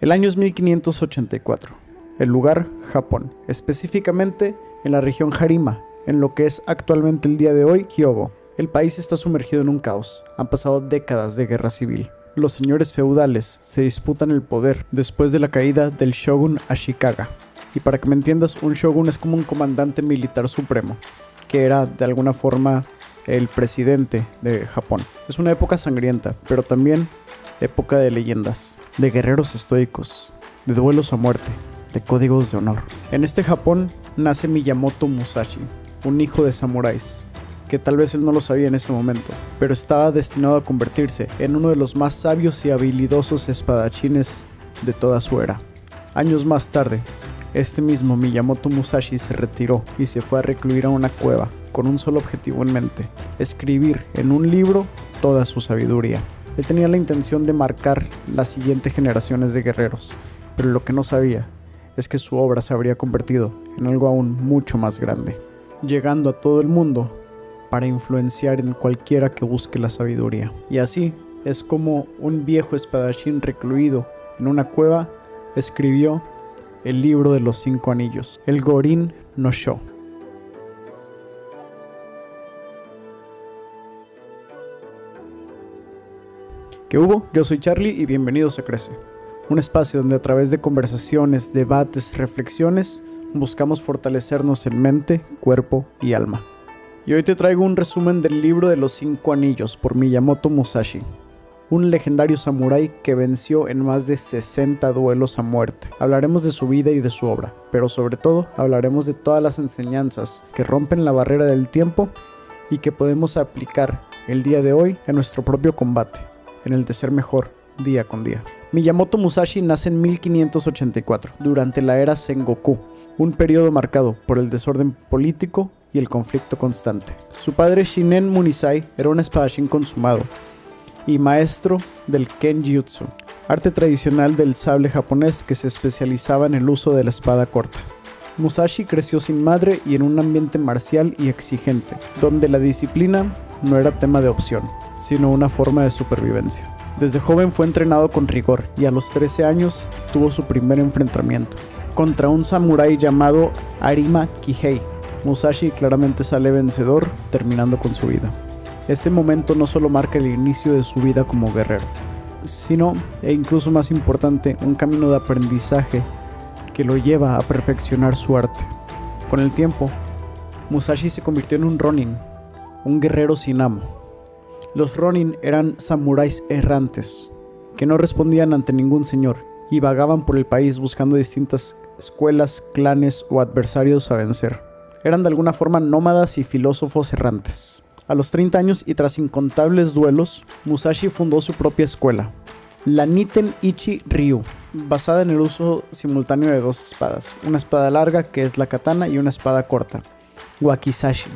El año es 1584. El lugar, Japón, específicamente en la región Harima, en lo que es actualmente el día de hoy, Hyogo. El país está sumergido en un caos. Han pasado décadas de guerra civil. Los señores feudales se disputan el poder después de la caída del shogun Ashikaga. Y para que me entiendas, un shogun es como un comandante militar supremo, que era de alguna forma el presidente de Japón. Es una época sangrienta, pero también época de leyendas, de guerreros estoicos, de duelos a muerte, de códigos de honor. En este Japón nace Miyamoto Musashi, un hijo de samuráis, que tal vez él no lo sabía en ese momento, pero estaba destinado a convertirse en uno de los más sabios y habilidosos espadachines de toda su era. Años más tarde, este mismo Miyamoto Musashi se retiró y se fue a recluir a una cueva con un solo objetivo en mente: escribir en un libro toda su sabiduría. Él tenía la intención de marcar las siguientes generaciones de guerreros, pero lo que no sabía es que su obra se habría convertido en algo aún mucho más grande, llegando a todo el mundo para influenciar en cualquiera que busque la sabiduría. Y así es como un viejo espadachín recluido en una cueva escribió el libro de los 5 anillos, el Gorin no Sho. ¿Qué hubo? Yo soy Charlie y bienvenidos a Crece, un espacio donde a través de conversaciones, debates, reflexiones, buscamos fortalecernos en mente, cuerpo y alma. Y hoy te traigo un resumen del libro de los 5 anillos por Miyamoto Musashi, un legendario samurái que venció en más de 60 duelos a muerte. Hablaremos de su vida y de su obra, pero sobre todo hablaremos de todas las enseñanzas que rompen la barrera del tiempo y que podemos aplicar el día de hoy en nuestro propio combate, en el de ser mejor día con día. Miyamoto Musashi nace en 1584, durante la era Sengoku, un periodo marcado por el desorden político y el conflicto constante. Su padre Shinen Munisai era un espadachín consumado y maestro del Kenjutsu, arte tradicional del sable japonés que se especializaba en el uso de la espada corta. Musashi creció sin madre y en un ambiente marcial y exigente, donde la disciplina no era tema de opción, sino una forma de supervivencia. Desde joven fue entrenado con rigor y a los 13 años tuvo su primer enfrentamiento contra un samurái llamado Arima Kihei. Musashi claramente sale vencedor, terminando con su vida. Ese momento no solo marca el inicio de su vida como guerrero, sino, e incluso más importante, un camino de aprendizaje que lo lleva a perfeccionar su arte. Con el tiempo, Musashi se convirtió en un Ronin, un guerrero sin amo. Los Ronin eran samuráis errantes, que no respondían ante ningún señor y vagaban por el país buscando distintas escuelas, clanes o adversarios a vencer. Eran de alguna forma nómadas y filósofos errantes. A los 30 años y tras incontables duelos, Musashi fundó su propia escuela, la Niten Ichi Ryu, basada en el uso simultáneo de 2 espadas, una espada larga que es la katana y una espada corta, wakizashi.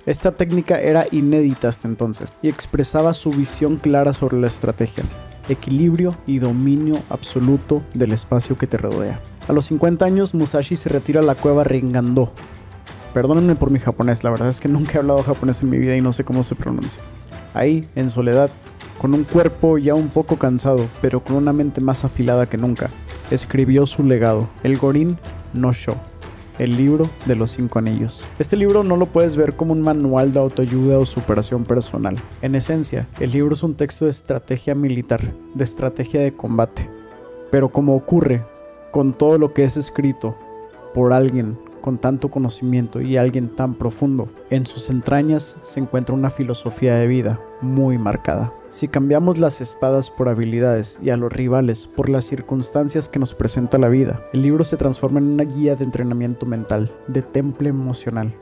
Esta técnica era inédita hasta entonces y expresaba su visión clara sobre la estrategia, equilibrio y dominio absoluto del espacio que te rodea. A los 50 años, Musashi se retira a la cueva Ringando. Perdónenme por mi japonés, la verdad es que nunca he hablado japonés en mi vida y no sé cómo se pronuncia. Ahí, en soledad, con un cuerpo ya un poco cansado, pero con una mente más afilada que nunca, escribió su legado, el Gorin no Sho, el libro de los 5 anillos. Este libro no lo puedes ver como un manual de autoayuda o superación personal. En esencia, el libro es un texto de estrategia militar, de estrategia de combate. Pero como ocurre con todo lo que es escrito por alguien con tanto conocimiento y alguien tan profundo, en sus entrañas se encuentra una filosofía de vida muy marcada. Si cambiamos las espadas por habilidades y a los rivales por las circunstancias que nos presenta la vida, el libro se transforma en una guía de entrenamiento mental, de temple emocional,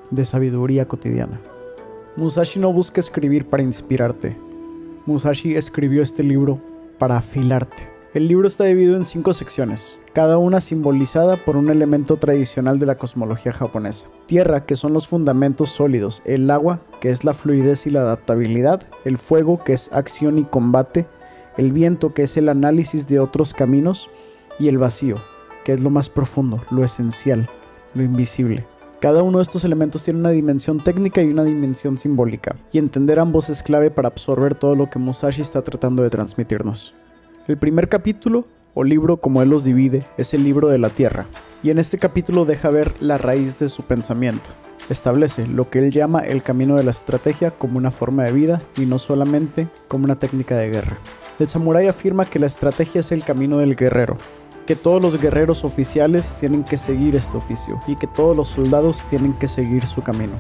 de sabiduría cotidiana. Musashi no busca escribir para inspirarte. Musashi escribió este libro para afilarte. El libro está dividido en 5 secciones, cada una simbolizada por un elemento tradicional de la cosmología japonesa. Tierra, que son los fundamentos sólidos, el agua, que es la fluidez y la adaptabilidad, el fuego, que es acción y combate, el viento, que es el análisis de otros caminos, y el vacío, que es lo más profundo, lo esencial, lo invisible. Cada uno de estos elementos tiene una dimensión técnica y una dimensión simbólica, y entender ambos es clave para absorber todo lo que Musashi está tratando de transmitirnos. El primer capítulo o libro como él los divide, es el libro de la tierra. Y en este capítulo deja ver la raíz de su pensamiento. Establece lo que él llama el camino de la estrategia como una forma de vida y no solamente como una técnica de guerra. El samurái afirma que la estrategia es el camino del guerrero, que todos los guerreros oficiales tienen que seguir este oficio y que todos los soldados tienen que seguir su camino.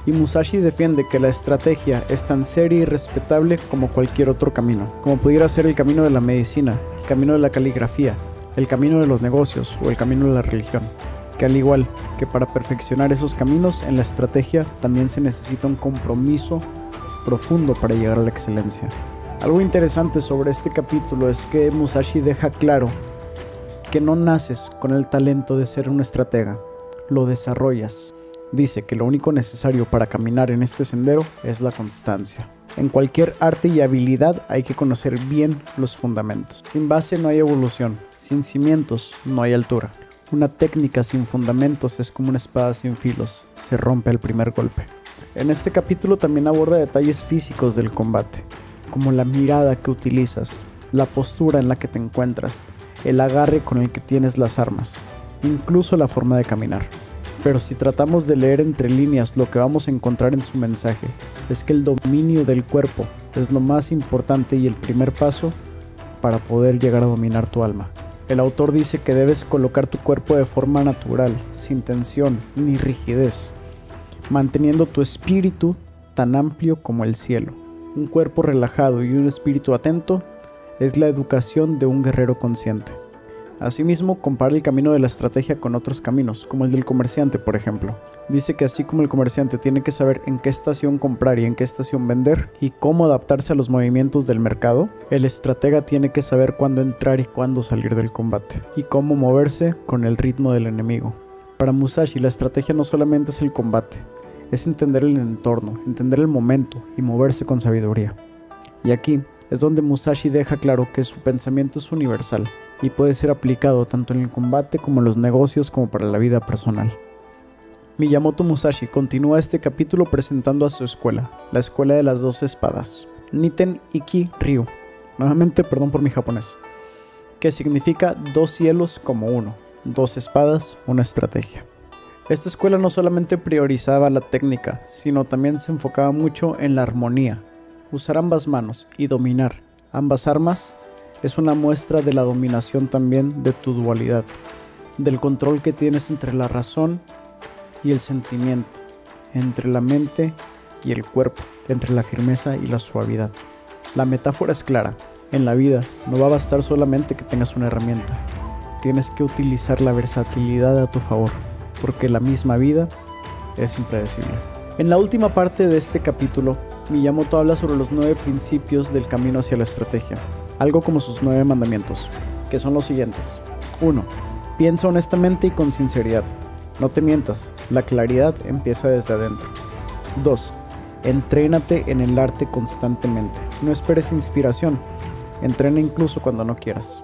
Y Musashi defiende que la estrategia es tan seria y respetable como cualquier otro camino, como pudiera ser el camino de la medicina, el camino de la caligrafía, el camino de los negocios o el camino de la religión. Que al igual que para perfeccionar esos caminos, en la estrategia también se necesita un compromiso profundo para llegar a la excelencia. Algo interesante sobre este capítulo es que Musashi deja claro que no naces con el talento de ser un estratega, lo desarrollas. Dice que lo único necesario para caminar en este sendero es la constancia. En cualquier arte y habilidad hay que conocer bien los fundamentos. Sin base no hay evolución, sin cimientos no hay altura. Una técnica sin fundamentos es como una espada sin filos, se rompe al primer golpe. En este capítulo también aborda detalles físicos del combate, como la mirada que utilizas, la postura en la que te encuentras, el agarre con el que tienes las armas, incluso la forma de caminar. Pero si tratamos de leer entre líneas, lo que vamos a encontrar en su mensaje es que el dominio del cuerpo es lo más importante y el primer paso para poder llegar a dominar tu alma. El autor dice que debes colocar tu cuerpo de forma natural, sin tensión ni rigidez, manteniendo tu espíritu tan amplio como el cielo. Un cuerpo relajado y un espíritu atento es la educación de un guerrero consciente. Asimismo, compara el camino de la estrategia con otros caminos, como el del comerciante, por ejemplo. Dice que así como el comerciante tiene que saber en qué estación comprar y en qué estación vender, y cómo adaptarse a los movimientos del mercado, el estratega tiene que saber cuándo entrar y cuándo salir del combate, y cómo moverse con el ritmo del enemigo. Para Musashi, la estrategia no solamente es el combate, es entender el entorno, entender el momento y moverse con sabiduría. Y aquí es donde Musashi deja claro que su pensamiento es universal y puede ser aplicado tanto en el combate como en los negocios como para la vida personal. Miyamoto Musashi continúa este capítulo presentando a su escuela, la escuela de las 2 espadas, Niten Iki Ryu, nuevamente perdón por mi japonés, que significa 2 cielos como uno, 2 espadas, una estrategia. Esta escuela no solamente priorizaba la técnica, sino también se enfocaba mucho en la armonía. Usar ambas manos y dominar ambas armas es una muestra de la dominación también de tu dualidad, del control que tienes entre la razón y el sentimiento, entre la mente y el cuerpo, entre la firmeza y la suavidad. La metáfora es clara. En la vida no va a bastar solamente que tengas una herramienta. Tienes que utilizar la versatilidad a tu favor, porque la misma vida es impredecible. En la última parte de este capítulo, Miyamoto habla sobre los 9 principios del camino hacia la estrategia, algo como sus 9 mandamientos, que son los siguientes. 1. Piensa honestamente y con sinceridad. No te mientas, la claridad empieza desde adentro. 2. Entrénate en el arte constantemente. No esperes inspiración, entrena incluso cuando no quieras.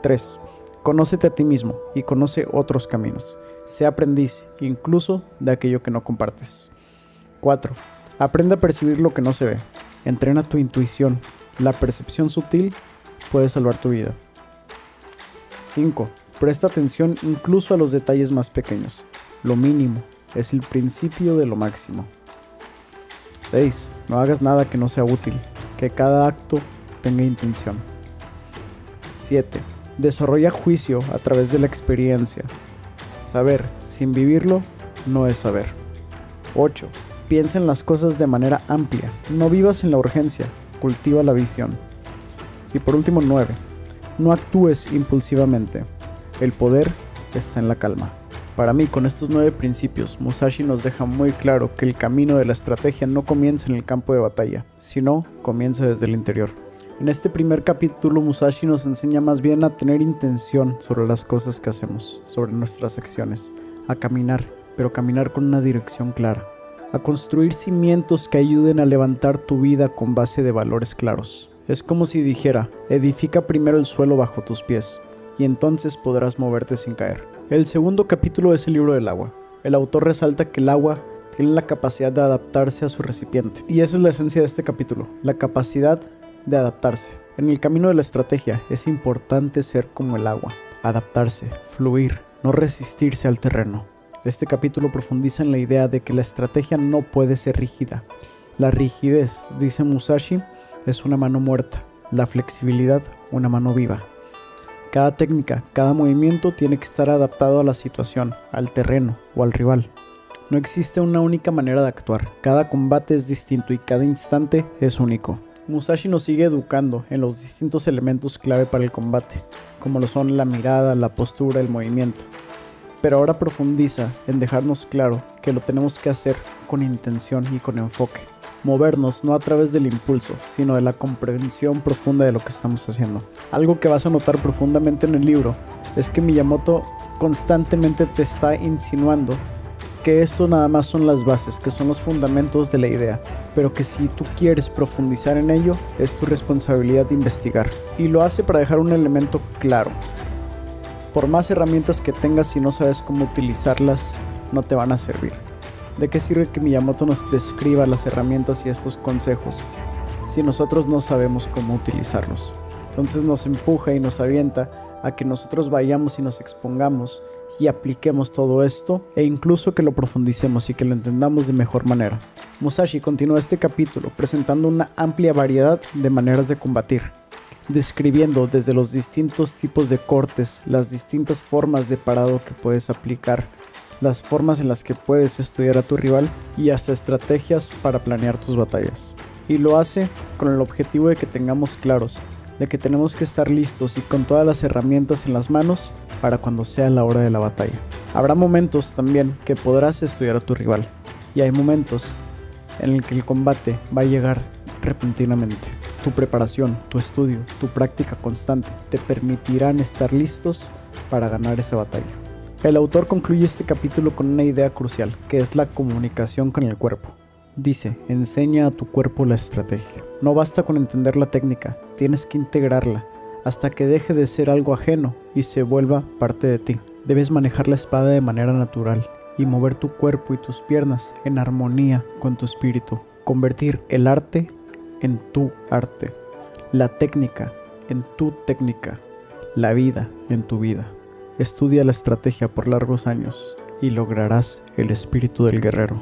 3. Conócete a ti mismo y conoce otros caminos. Sé aprendiz, incluso de aquello que no compartes. 4. Aprende a percibir lo que no se ve. Entrena tu intuición. La percepción sutil puede salvar tu vida. 5. Presta atención incluso a los detalles más pequeños. Lo mínimo es el principio de lo máximo. 6. No hagas nada que no sea útil. Que cada acto tenga intención. 7. Desarrolla juicio a través de la experiencia. Saber sin vivirlo no es saber. 8. Piensa en las cosas de manera amplia. No vivas en la urgencia. Cultiva la visión. Y por último, 9. No actúes impulsivamente. El poder está en la calma. Para mí, con estos 9 principios, Musashi nos deja muy claro que el camino de la estrategia no comienza en el campo de batalla, sino comienza desde el interior. En este primer capítulo, Musashi nos enseña más bien a tener intención sobre las cosas que hacemos, sobre nuestras acciones, a caminar, pero caminar con una dirección clara, a construir cimientos que ayuden a levantar tu vida con base de valores claros. Es como si dijera, edifica primero el suelo bajo tus pies, y entonces podrás moverte sin caer. El segundo capítulo es el libro del agua. El autor resalta que el agua tiene la capacidad de adaptarse a su recipiente. Y esa es la esencia de este capítulo, la capacidad de adaptarse. En el camino de la estrategia es importante ser como el agua, adaptarse, fluir, no resistirse al terreno. Este capítulo profundiza en la idea de que la estrategia no puede ser rígida. La rigidez, dice Musashi, es una mano muerta, la flexibilidad una mano viva. Cada técnica, cada movimiento tiene que estar adaptado a la situación, al terreno o al rival. No existe una única manera de actuar, cada combate es distinto y cada instante es único. Musashi nos sigue educando en los distintos elementos clave para el combate, como lo son la mirada, la postura, el movimiento. Pero ahora profundiza en dejarnos claro que lo tenemos que hacer con intención y con enfoque. Movernos no a través del impulso, sino de la comprensión profunda de lo que estamos haciendo. Algo que vas a notar profundamente en el libro es que Miyamoto constantemente te está insinuando que esto nada más son las bases, que son los fundamentos de la idea, pero que si tú quieres profundizar en ello, es tu responsabilidad de investigar. Y lo hace para dejar un elemento claro. Por más herramientas que tengas, si no sabes cómo utilizarlas, no te van a servir. ¿De qué sirve que Miyamoto nos describa las herramientas y estos consejos si nosotros no sabemos cómo utilizarlos? Entonces nos empuja y nos avienta a que nosotros vayamos y nos expongamos y apliquemos todo esto e incluso que lo profundicemos y que lo entendamos de mejor manera. Musashi continúa este capítulo presentando una amplia variedad de maneras de combatir, describiendo desde los distintos tipos de cortes, las distintas formas de parado que puedes aplicar, las formas en las que puedes estudiar a tu rival y hasta estrategias para planear tus batallas. Y lo hace con el objetivo de que tengamos claros de que tenemos que estar listos y con todas las herramientas en las manos para cuando sea la hora de la batalla. Habrá momentos también que podrás estudiar a tu rival y hay momentos en el que el combate va a llegar repentinamente. Tu preparación, tu estudio, tu práctica constante te permitirán estar listos para ganar esa batalla. El autor concluye este capítulo con una idea crucial, que es la comunicación con el cuerpo. Dice, enseña a tu cuerpo la estrategia. No basta con entender la técnica, tienes que integrarla hasta que deje de ser algo ajeno y se vuelva parte de ti. Debes manejar la espada de manera natural y mover tu cuerpo y tus piernas en armonía con tu espíritu. Convertir el arte en tu arte, la técnica en tu técnica, la vida en tu vida. Estudia la estrategia por largos años y lograrás el espíritu del guerrero.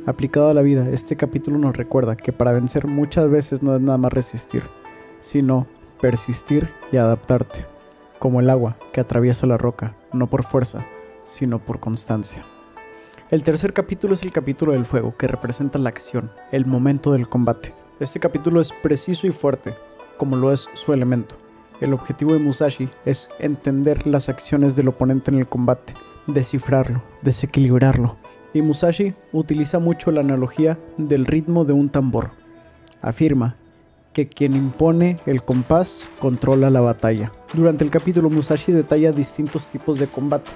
Aplicado a la vida, este capítulo nos recuerda que para vencer muchas veces no es nada más resistir, sino persistir y adaptarte, como el agua que atraviesa la roca, no por fuerza, sino por constancia. El tercer capítulo es el capítulo del fuego, que representa la acción, el momento del combate. Este capítulo es preciso y fuerte, como lo es su elemento. El objetivo de Musashi es entender las acciones del oponente en el combate, descifrarlo, desequilibrarlo. Y Musashi utiliza mucho la analogía del ritmo de un tambor. Afirma que quien impone el compás controla la batalla. Durante el capítulo Musashi detalla distintos tipos de combate,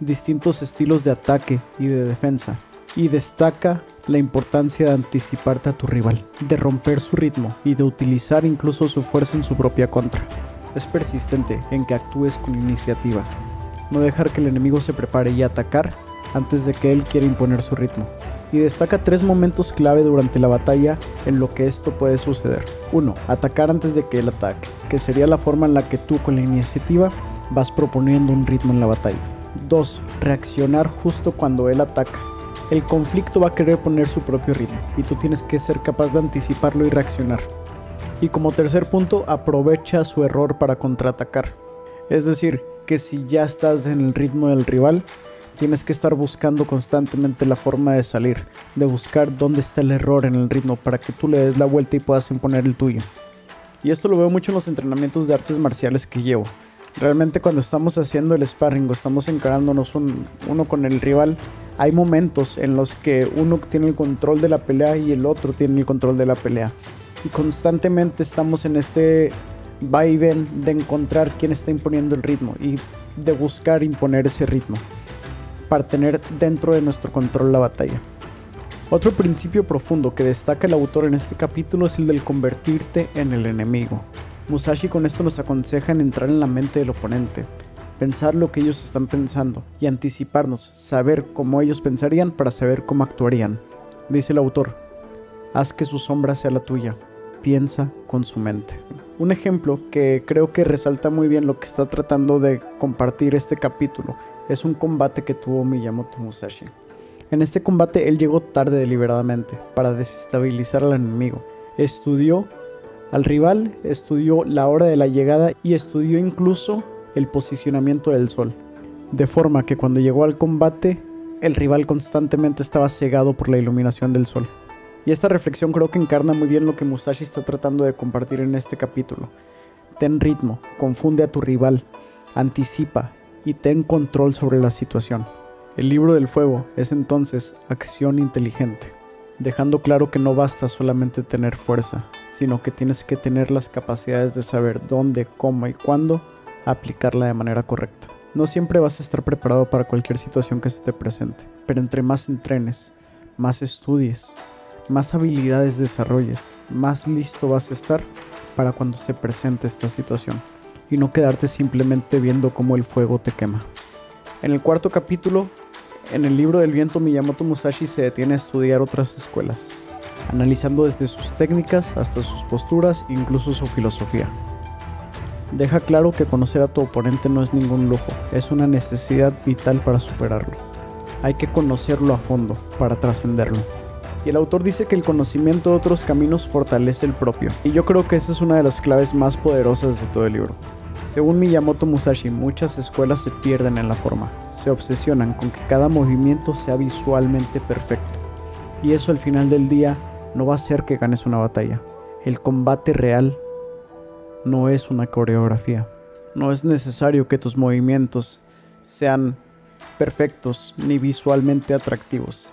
distintos estilos de ataque y de defensa, y destaca la importancia de anticiparte a tu rival, de romper su ritmo y de utilizar incluso su fuerza en su propia contra. Es persistente en que actúes con iniciativa, no dejar que el enemigo se prepare y atacar antes de que él quiera imponer su ritmo. Y destaca 3 momentos clave durante la batalla en lo que esto puede suceder. 1. Atacar antes de que él ataque, que sería la forma en la que tú con la iniciativa vas proponiendo un ritmo en la batalla. 2. Reaccionar justo cuando él ataca. El conflicto va a querer poner su propio ritmo y tú tienes que ser capaz de anticiparlo y reaccionar. Y como tercer punto, aprovecha su error para contraatacar. Es decir, que si ya estás en el ritmo del rival, tienes que estar buscando constantemente la forma de salir, de buscar dónde está el error en el ritmo para que tú le des la vuelta y puedas imponer el tuyo. Y esto lo veo mucho en los entrenamientos de artes marciales que llevo. Realmente cuando estamos haciendo el sparring o estamos encarándonos uno con el rival, hay momentos en los que uno tiene el control de la pelea y el otro tiene el control de la pelea. Y constantemente estamos en este va y ven de encontrar quién está imponiendo el ritmo y de buscar imponer ese ritmo para tener dentro de nuestro control la batalla. Otro principio profundo que destaca el autor en este capítulo es el del convertirte en el enemigo. Musashi con esto nos aconseja en entrar en la mente del oponente, pensar lo que ellos están pensando y anticiparnos, saber cómo ellos pensarían para saber cómo actuarían. Dice el autor, haz que su sombra sea la tuya, piensa con su mente. Un ejemplo que creo que resalta muy bien lo que está tratando de compartir este capítulo es un combate que tuvo Miyamoto Musashi. En este combate él llegó tarde deliberadamente para desestabilizar al enemigo. Estudió al rival, estudió la hora de la llegada y estudió incluso el posicionamiento del sol. De forma que cuando llegó al combate, el rival constantemente estaba cegado por la iluminación del sol. Y esta reflexión creo que encarna muy bien lo que Musashi está tratando de compartir en este capítulo. Ten ritmo, confunde a tu rival, anticipa y ten control sobre la situación. El libro del fuego es entonces acción inteligente, dejando claro que no basta solamente tener fuerza, sino que tienes que tener las capacidades de saber dónde, cómo y cuándo aplicarla de manera correcta. No siempre vas a estar preparado para cualquier situación que se te presente, pero entre más entrenes, más estudies, más habilidades desarrolles, más listo vas a estar para cuando se presente esta situación y no quedarte simplemente viendo cómo el fuego te quema. En el cuarto capítulo, en el libro del viento, Miyamoto Musashi se detiene a estudiar otras escuelas, analizando desde sus técnicas hasta sus posturas e incluso su filosofía. Deja claro que conocer a tu oponente no es ningún lujo, es una necesidad vital para superarlo. Hay que conocerlo a fondo para trascenderlo. Y el autor dice que el conocimiento de otros caminos fortalece el propio, y yo creo que esa es una de las claves más poderosas de todo el libro. Según Miyamoto Musashi, muchas escuelas se pierden en la forma, se obsesionan con que cada movimiento sea visualmente perfecto, y eso al final del día no va a hacer que ganes una batalla. El combate real no es una coreografía, no es necesario que tus movimientos sean perfectos ni visualmente atractivos,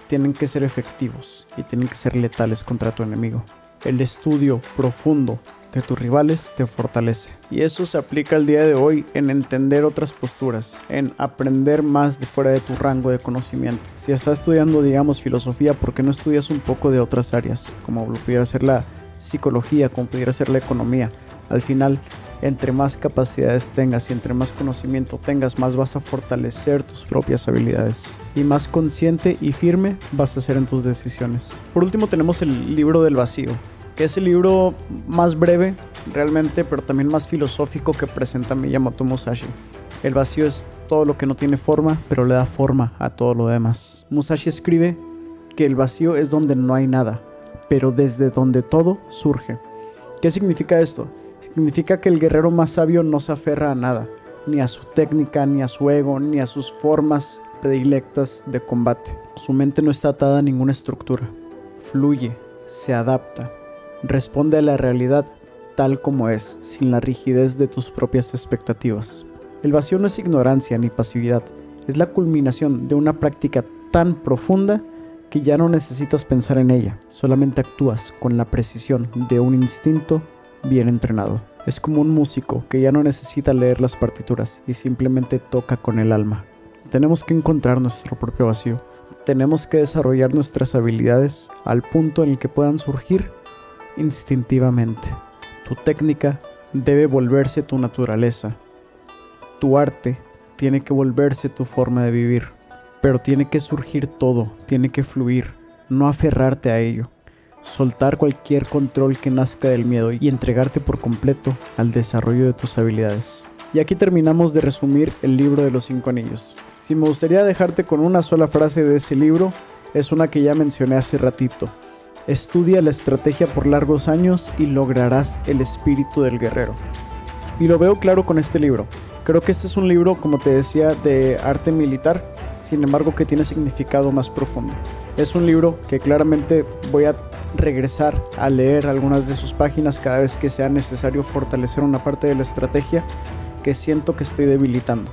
tienen que ser efectivos y tienen que ser letales contra tu enemigo. El estudio profundo de tus rivales te fortalece. Y eso se aplica al día de hoy en entender otras posturas, en aprender más de fuera de tu rango de conocimiento. Si estás estudiando, digamos, filosofía, ¿por qué no estudias un poco de otras áreas? Como pudiera ser la psicología, como pudiera ser la economía. Al final, entre más capacidades tengas y entre más conocimiento tengas, más vas a fortalecer tus propias habilidades. Y más consciente y firme vas a ser en tus decisiones. Por último tenemos el libro del vacío, que es el libro más breve realmente, pero también más filosófico que presenta Miyamoto Musashi. El vacío es todo lo que no tiene forma, pero le da forma a todo lo demás. Musashi escribe que el vacío es donde no hay nada, pero desde donde todo surge. ¿Qué significa esto? Significa que el guerrero más sabio no se aferra a nada, ni a su técnica, ni a su ego, ni a sus formas predilectas de combate. Su mente no está atada a ninguna estructura. Fluye, se adapta, responde a la realidad tal como es, sin la rigidez de tus propias expectativas. El vacío no es ignorancia ni pasividad, es la culminación de una práctica tan profunda que ya no necesitas pensar en ella, solamente actúas con la precisión de un instinto bien entrenado. Es como un músico que ya no necesita leer las partituras y simplemente toca con el alma. Tenemos que encontrar nuestro propio vacío, tenemos que desarrollar nuestras habilidades al punto en el que puedan surgir instintivamente. Tu técnica debe volverse tu naturaleza. Tu arte tiene que volverse tu forma de vivir. Pero tiene que surgir todo, tiene que fluir, no aferrarte a ello. Soltar cualquier control que nazca del miedo y entregarte por completo al desarrollo de tus habilidades. Y aquí terminamos de resumir el libro de los 5 anillos. Si me gustaría dejarte con una sola frase de ese libro, es una que ya mencioné hace ratito. Estudia la estrategia por largos años y lograrás el espíritu del guerrero. Y lo veo claro con este libro. Creo que este es un libro, como te decía, de arte militar, sin embargo que tiene significado más profundo. Es un libro que claramente voy a regresar a leer algunas de sus páginas cada vez que sea necesario fortalecer una parte de la estrategia que siento que estoy debilitando.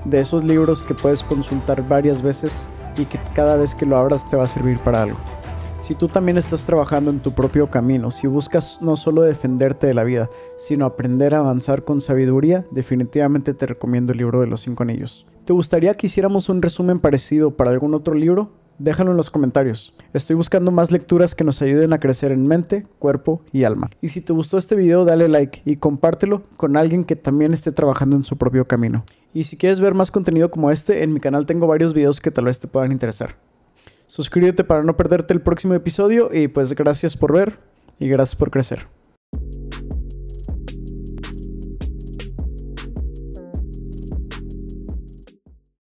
De esos libros que puedes consultar varias veces y que cada vez que lo abras te va a servir para algo. Si tú también estás trabajando en tu propio camino, si buscas no solo defenderte de la vida, sino aprender a avanzar con sabiduría, definitivamente te recomiendo el libro de los 5 anillos. ¿Te gustaría que hiciéramos un resumen parecido para algún otro libro? Déjalo en los comentarios. Estoy buscando más lecturas que nos ayuden a crecer en mente, cuerpo y alma. Y si te gustó este video, dale like y compártelo con alguien que también esté trabajando en su propio camino. Y si quieres ver más contenido como este, en mi canal tengo varios videos que tal vez te puedan interesar. Suscríbete para no perderte el próximo episodio y pues gracias por ver y gracias por crecer.